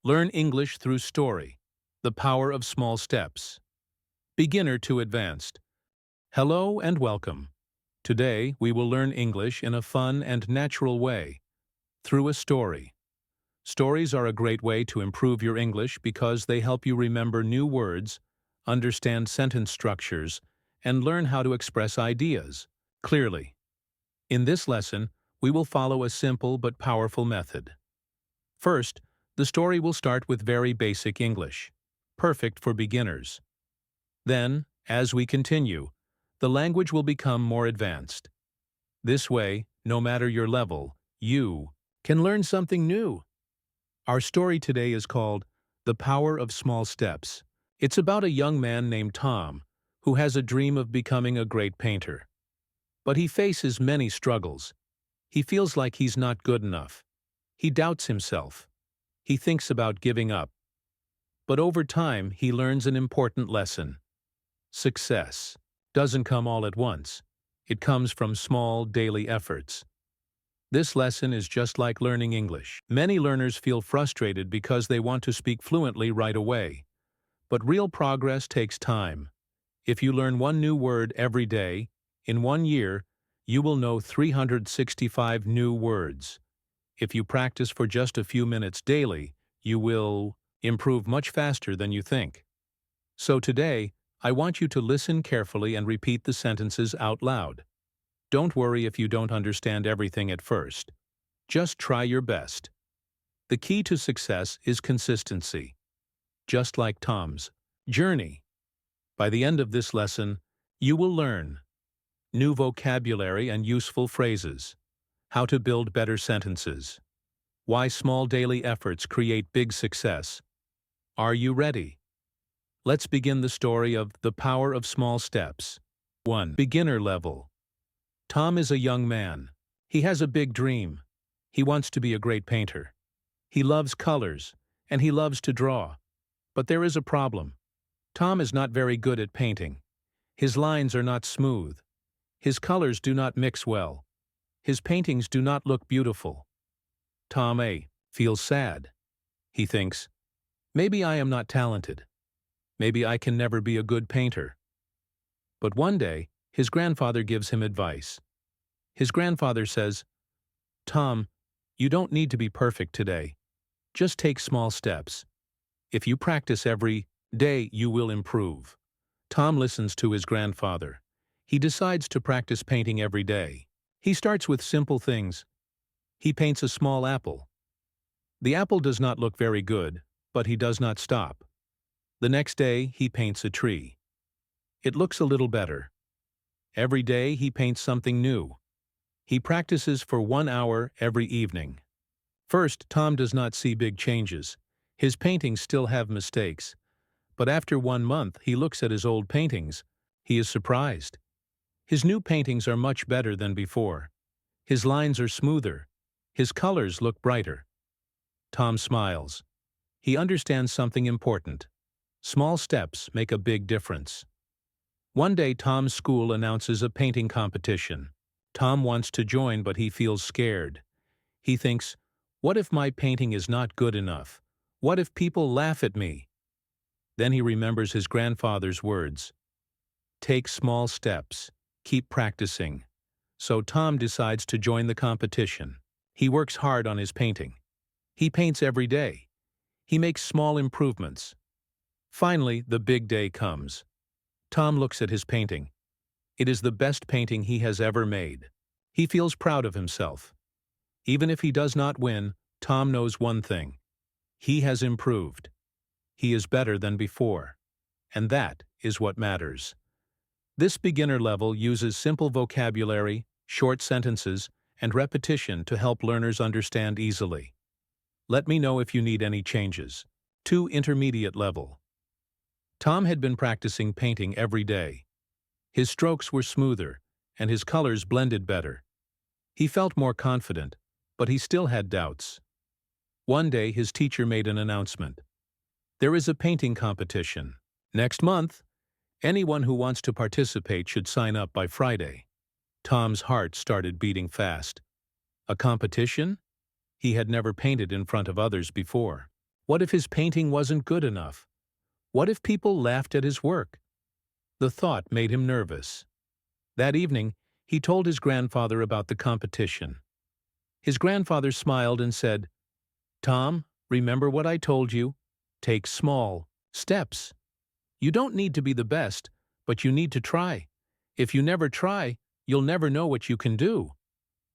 Learn English through story. The power of small steps. Beginner to advanced. Hello and welcome. Today, we will learn English in a fun and natural way, through a story. Stories are a great way to improve your English because they help you remember new words, understand sentence structures, and learn how to express ideas clearly. In this lesson, we will follow a simple but powerful method. First, the story will start with very basic English, perfect for beginners. Then, as we continue, the language will become more advanced. This way, no matter your level, you can learn something new. Our story today is called The Power of Small Steps. It's about a young man named Tom who has a dream of becoming a great painter. But he faces many struggles. He feels like he's not good enough. He doubts himself. He thinks about giving up. But over time, he learns an important lesson. Success doesn't come all at once. It comes from small, daily efforts. This lesson is just like learning English. Many learners feel frustrated because they want to speak fluently right away. But real progress takes time. If you learn one new word every day, in 1 year, you will know 365 new words. If you practice for just a few minutes daily, you will improve much faster than you think. So today, I want you to listen carefully and repeat the sentences out loud. Don't worry if you don't understand everything at first. Just try your best. The key to success is consistency. Just like Tom's journey. By the end of this lesson, you will learn new vocabulary and useful phrases, how to build better sentences, why small daily efforts create big success. Are you ready? Let's begin the story of The Power of Small Steps. 1. Beginner level. Tom is a young man. He has a big dream. He wants to be a great painter. He loves colors, and he loves to draw. But there is a problem. Tom is not very good at painting. His lines are not smooth. His colors do not mix well. His paintings do not look beautiful. Tom feels sad. He thinks, maybe I am not talented. Maybe I can never be a good painter. But one day, his grandfather gives him advice. His grandfather says, Tom, you don't need to be perfect today. Just take small steps. If you practice every day, you will improve. Tom listens to his grandfather. He decides to practice painting every day. He starts with simple things. He paints a small apple. The apple does not look very good, but he does not stop. The next day, he paints a tree. It looks a little better. Every day, he paints something new. He practices for 1 hour every evening. First, Tom does not see big changes. His paintings still have mistakes. But after 1 month, he looks at his old paintings. He is surprised. His new paintings are much better than before. His lines are smoother. His colors look brighter. Tom smiles. He understands something important. Small steps make a big difference. One day, Tom's school announces a painting competition. Tom wants to join, but he feels scared. He thinks, what if my painting is not good enough? What if people laugh at me? Then he remembers his grandfather's words. Take small steps. Keep practicing. So Tom decides to join the competition. He works hard on his painting. He paints every day. He makes small improvements. Finally, the big day comes. Tom looks at his painting. It is the best painting he has ever made. He feels proud of himself. Even if he does not win, Tom knows one thing. He has improved. He is better than before. And that is what matters. This beginner level uses simple vocabulary, short sentences, and repetition to help learners understand easily. Let me know if you need any changes. 2. Intermediate level. Tom had been practicing painting every day. His strokes were smoother, and his colors blended better. He felt more confident, but he still had doubts. One day, his teacher made an announcement. There is a painting competition. Next month, anyone who wants to participate should sign up by Friday. Tom's heart started beating fast. A competition? He had never painted in front of others before. What if his painting wasn't good enough? What if people laughed at his work? The thought made him nervous. That evening, he told his grandfather about the competition. His grandfather smiled and said, "Tom, remember what I told you? Take small steps. You don't need to be the best, but you need to try. If you never try, you'll never know what you can do."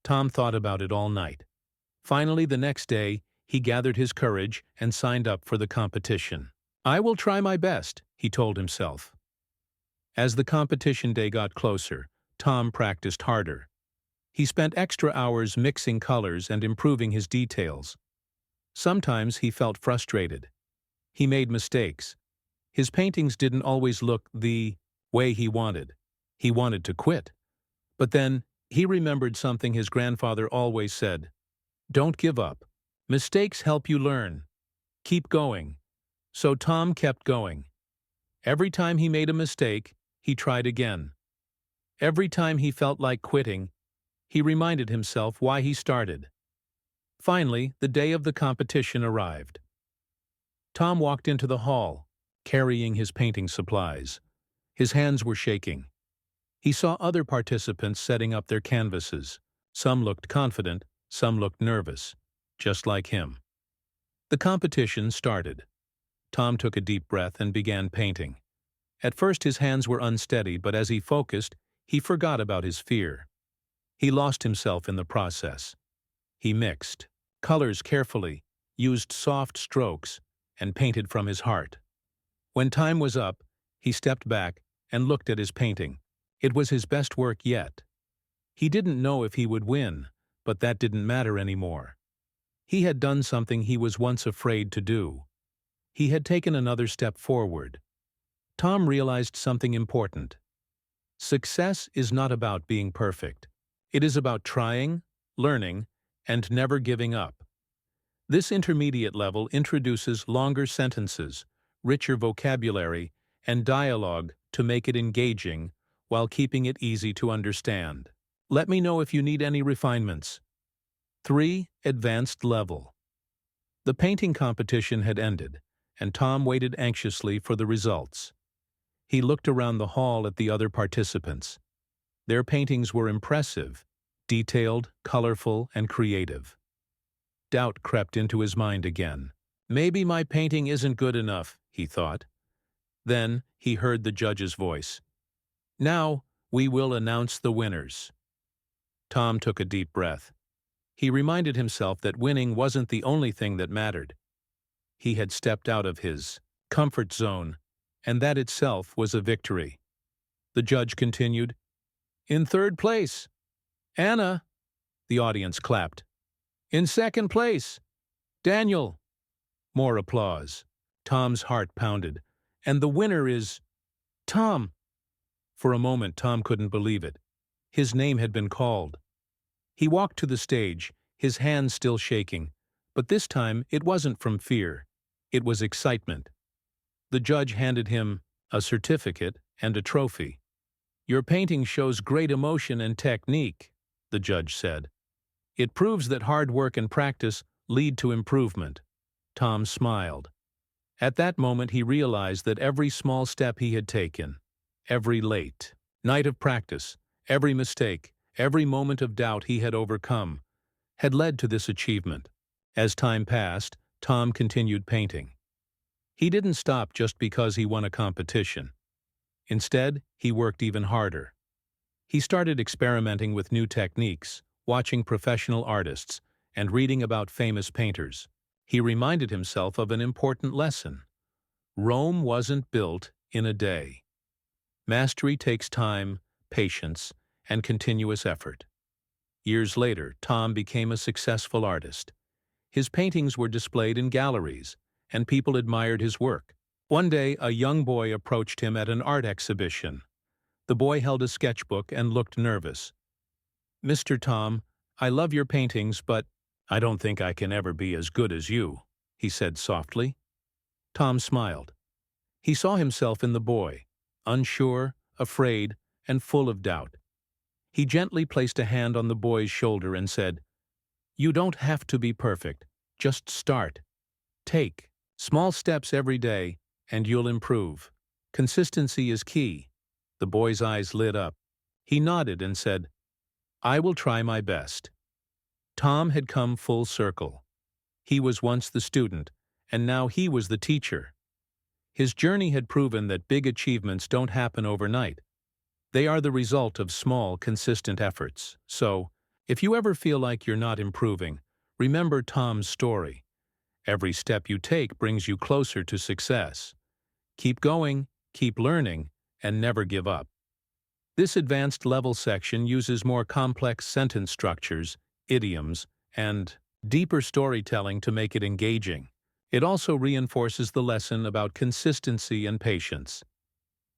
Tom thought about it all night. Finally, the next day, he gathered his courage and signed up for the competition. "I will try my best," he told himself. As the competition day got closer, Tom practiced harder. He spent extra hours mixing colors and improving his details. Sometimes he felt frustrated. He made mistakes. His paintings didn't always look the way he wanted. He wanted to quit. But then, he remembered something his grandfather always said: "Don't give up. Mistakes help you learn. Keep going." So Tom kept going. Every time he made a mistake, he tried again. Every time he felt like quitting, he reminded himself why he started. Finally, the day of the competition arrived. Tom walked into the hall, carrying his painting supplies. His hands were shaking. He saw other participants setting up their canvases. Some looked confident, some looked nervous, just like him. The competition started. Tom took a deep breath and began painting. At first his hands were unsteady, but as he focused, he forgot about his fear. He lost himself in the process. He mixed colors carefully, used soft strokes, and painted from his heart. When time was up, he stepped back and looked at his painting. It was his best work yet. He didn't know if he would win, but that didn't matter anymore. He had done something he was once afraid to do. He had taken another step forward. Tom realized something important. Success is not about being perfect. It is about trying, learning, and never giving up. This intermediate level introduces longer sentences, richer vocabulary, and dialogue to make it engaging while keeping it easy to understand. Let me know if you need any refinements. 3. Advanced level. The painting competition had ended, and Tom waited anxiously for the results. He looked around the hall at the other participants. Their paintings were impressive, detailed, colorful, and creative. Doubt crept into his mind again. Maybe my painting isn't good enough, he thought. Then he heard the judge's voice. "Now, we will announce the winners." Tom took a deep breath. He reminded himself that winning wasn't the only thing that mattered. He had stepped out of his comfort zone, and that itself was a victory. The judge continued, "In third place, Anna." The audience clapped. "In second place, Daniel." More applause. Tom's heart pounded. "And the winner is Tom." For a moment, Tom couldn't believe it. His name had been called. He walked to the stage, his hands still shaking, but this time it wasn't from fear. It was excitement. The judge handed him a certificate and a trophy. "Your painting shows great emotion and technique," the judge said. "It proves that hard work and practice lead to improvement." Tom smiled. At that moment he realized that every small step he had taken, every late night of practice, every mistake, every moment of doubt he had overcome, had led to this achievement. As time passed, Tom continued painting. He didn't stop just because he won a competition. Instead, he worked even harder. He started experimenting with new techniques, watching professional artists, and reading about famous painters. He reminded himself of an important lesson. Rome wasn't built in a day. Mastery takes time, patience, and continuous effort. Years later, Tom became a successful artist. His paintings were displayed in galleries, and people admired his work. One day, a young boy approached him at an art exhibition. The boy held a sketchbook and looked nervous. "Mr. Tom, I love your paintings, but I don't think I can ever be as good as you," he said softly. Tom smiled. He saw himself in the boy, unsure, afraid, and full of doubt. He gently placed a hand on the boy's shoulder and said, "You don't have to be perfect. Just start. Take Small steps every day, and you'll improve. Consistency is key. The boy's eyes lit up. He nodded and said, I will try my best. Tom had come full circle. He was once the student, and now he was the teacher. His journey had proven that big achievements don't happen overnight. They are the result of small, consistent efforts. So, if you ever feel like you're not improving, remember Tom's story. Every step you take brings you closer to success. Keep going, keep learning, and never give up. This advanced level section uses more complex sentence structures, idioms, and deeper storytelling to make it engaging. It also reinforces the lesson about consistency and patience.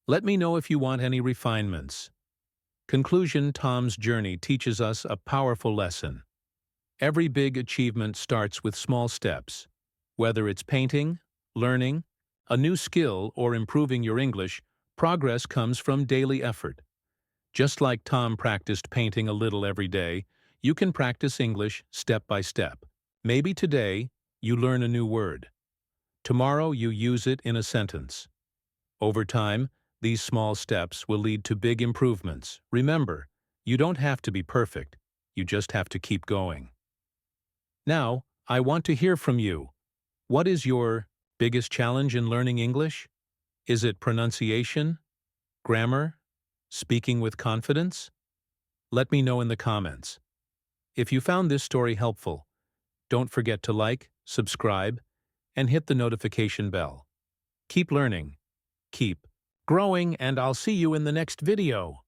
Let me know if you want any refinements. Conclusion: Tom's journey teaches us a powerful lesson. Every big achievement starts with small steps. Whether it's painting, learning, a new skill, or improving your English, progress comes from daily effort. Just like Tom practiced painting a little every day, you can practice English step by step. Maybe today, you learn a new word. Tomorrow, you use it in a sentence. Over time, these small steps will lead to big improvements. Remember, you don't have to be perfect. You just have to keep going. Now, I want to hear from you. What is your biggest challenge in learning English? Is it pronunciation, grammar, speaking with confidence? Let me know in the comments. If you found this story helpful, don't forget to like, subscribe, and hit the notification bell. Keep learning, keep growing, and I'll see you in the next video.